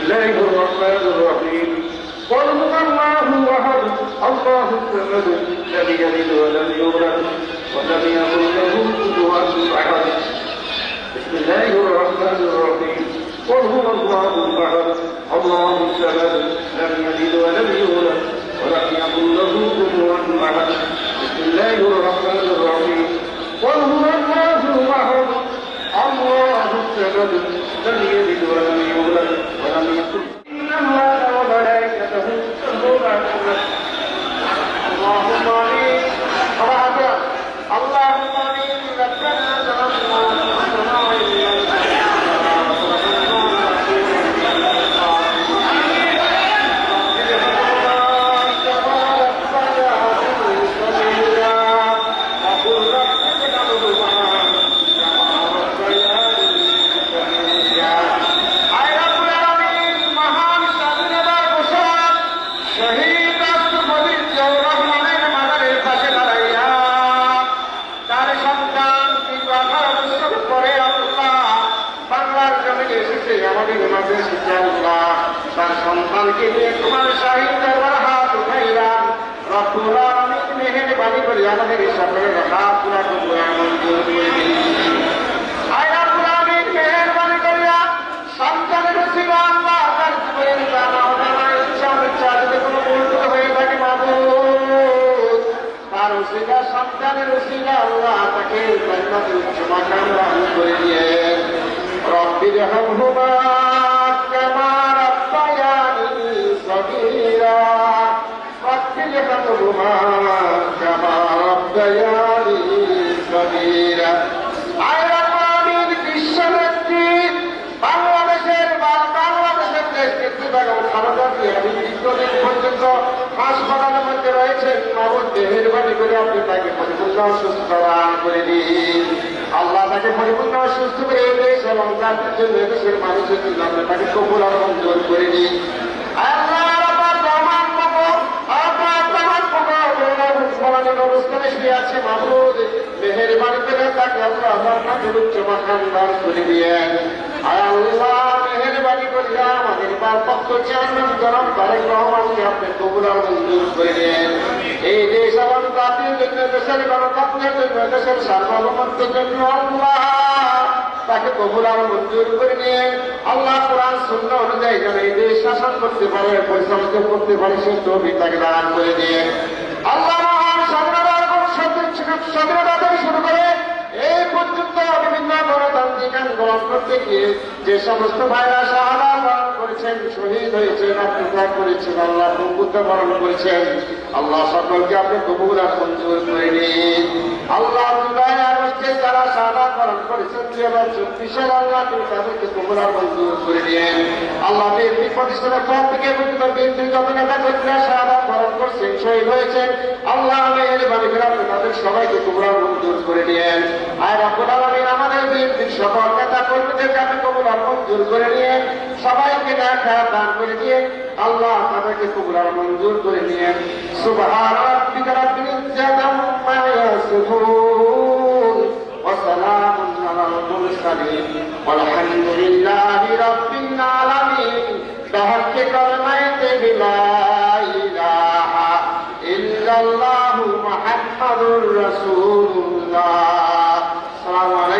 الله الرحمن الرحيم قل هو الله احد الله الصمد لم يلد ولم يولد ولم يكن له كفوا احد بسم الله الرحمن الرحيم قل هو الله احد الله الصمد لم يلد ولم يولد ولم يكن له كفوا احد بسم الله الرحمن الرحيم قل هو الله احد الله الصمد لم يلد ولم يولد ولم يكن ان الله وملائكته يصلون على النبي اللهم امين اللهم امين ربنا তার সন্তানকে নিয়ে তোমার সাহিত্যের হাত উঠাইলাম রব্বুল আলামিন মেহেরবানি করে আমাদের সকলের হাত পুরা করে মঞ্জুর করে দিন আয় রব্বুল আলামিন মেহেরবানি করে সন্তানের উসিলা আল্লাহ তার জীবনের জানা অজানা ইচ্ছা ইচ্ছা যদি কোনো ভুল হয়ে থাকে মাবুদ তার উসিলা সন্তানের উসিলা আল্লাহ তাকে জান্নাতের উচ্চ মাকাম দান করে দিয়ে রব্বির হামহুমা কামা রাব্বায়ানি সগীরা রব্বির হামহুমা কামা রাব্বায়ানি সগীরা আয় রব্বানির বিশ্বনেত্রী বাংলাদেশের নেতৃত্ব বেগম খালেদা জিয়া দীর্ঘদিন পর্যন্ত হাসপাতালের মধ্যে রয়েছেন মাবুদ মেহেরবানি করে আপনি তাকে পরিপূর্ণ সুস্থ দান করে দিন আল্লাহ তাকে পরিপূর্ণ সুস্থ করে দেশ এবং জাতির জন্য দেশের মানুষের জন্য আপনি তাকে কবুল আর মঞ্জুর করে দিন অবস্থানে শুয়ে আছে মাবুদ মেহেরবানি করে তাকে আল্লাহ উচ্চ মাকাম দান করে দিয়েন আয় আল্লাহ মেহেরবানি করিয়া আমাদের ভারপ্রাপ্ত চেয়ারম্যান জনাব তারেক রহমানকে আপনি কবুল আর মঞ্জুর করে দিয়েন এই দেশ এবং জাতির জন্য দেশের গণতন্ত্রের জন্য দেশের সার্বভৌমত্বের জন্য আল্লাহ তাকে কবুল আর মঞ্জুর করে নিয়ে আল্লাহ কোরআন সুন্নাহ অনুযায়ী যেন এই দেশ শাসন করতে পারে পরিচালিত করতে পারে সে তৌফিক তাকে দান করে দিয়ে আল্লাহ মহান স্বাধীনতা থেকে শুরু করে এই পর্যন্ত বিভিন্ন গণতান্ত্রিক আন্দোলন করতে গিয়ে যে সমস্ত ভাইরা শাহাদা বরণ করেছেন শহীদ হয়েছেন আত্মত্যাগ করেছেন আল্লাহ প্রভুত্ব বরণ করেছেন আল্লাহ সকলকে আপনি কবুল আর মঞ্জুর করে নিন আল্লাহ জুলাই আগস্টে যারা শাহাদা বরণ করেছেন 2024 আল্লাহ তুমি তাদেরকে কবুল আর মঞ্জুর করে নিন আল্লাহ বিএনপি প্রতিষ্ঠানের পর থেকে পর্যন্ত বিএনপির যত নেতা কর্মীরা শাহাদা বরণ করছেন শহীদ হয়েছেন আল্লাহ মেহেরবানি করে আপনি তাদের সবাইকে কবুল আর মঞ্জুর করে নিন আর রব্বুল আলামিন আমাদের বিএনপির সকল নেতা কর্মীদেরকে আপনি কবুল আর মঞ্জুর করে নিয়ে সবাইকে দেখা দান করে দিয়ে আল্লাহ তাদেরকে কবুল আর মঞ্জুর করে নিয়ে সুবহান রাব্বিকা রাব্বিল ইজ্জাতি আম্মা ইয়াসিফুন ওয়া সালামুন আলাল মুরসালিন ওয়ালহামদুলিল্লাহি রাব্বিল আলামিন বিহাক্কি কালিমাতি লা ইলাহা ইল্লাল্লাহু মুহাম্মাদুর রাসূলুল্লাহ আসসালামু আলাইকুম